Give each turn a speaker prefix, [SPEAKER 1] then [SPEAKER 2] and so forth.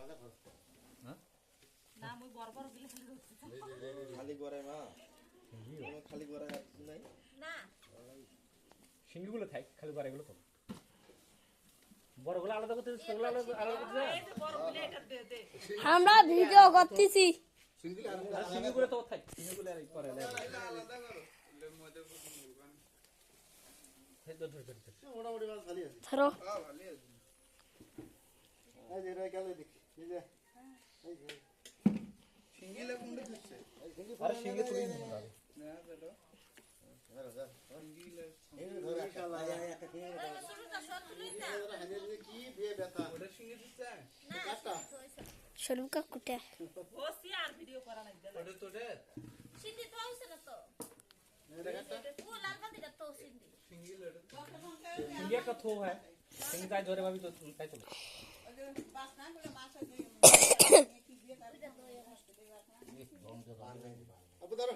[SPEAKER 1] হ্যাঁ
[SPEAKER 2] না মই বরবর গিলে
[SPEAKER 3] খালি গড়াই মা খালি গড়াই নাই
[SPEAKER 2] না
[SPEAKER 1] শিঙ্গিগুলো থাক খালি গড়াইগুলো তো বড়গুলো আলাদা করতে ছোটগুলো আলাদা করতে
[SPEAKER 2] এই যে বরগুলো এটা দে দে
[SPEAKER 4] আমরা ভিডিও করতেছি
[SPEAKER 1] শিঙ্গিগুলো তো থাক শিঙ্গিগুলো আর করে না
[SPEAKER 3] আলাদা করো এর মধ্যে মোটামুটি মাছ ভালো আছে
[SPEAKER 4] ধরো
[SPEAKER 3] হ্যাঁ ভালো আছে এই যে রে গেল দেখি এই যে এই যে সিঙ্গিলে কোনটা দিচ্ছে
[SPEAKER 1] আরে শিঙ্গি তুই নিতে হবে
[SPEAKER 3] না দাদা সিঙ্গিলে এই ধরে শালা একটা খেয়ে
[SPEAKER 2] শুরুটা সরুটা
[SPEAKER 3] ওটা হাজার কি দিয়ে ব্যথা ওটা সিঙ্গি দিচ্ছে
[SPEAKER 2] না
[SPEAKER 3] কাটা
[SPEAKER 4] শরীফ কাকুটা
[SPEAKER 2] বসি আর ভিডিও করা নাই দে
[SPEAKER 3] ওটা তো রে
[SPEAKER 2] সিন্ধি তো হইছে না তো
[SPEAKER 3] এটা কাটা
[SPEAKER 2] ও লাল বালতিটা তো সিন্ধি
[SPEAKER 3] সিঙ্গিল এটা
[SPEAKER 1] শিঙ্গি একটা থো है শিঙ্গি তাই ধরে ভাবি তো তাই চলে
[SPEAKER 3] আবু ধরো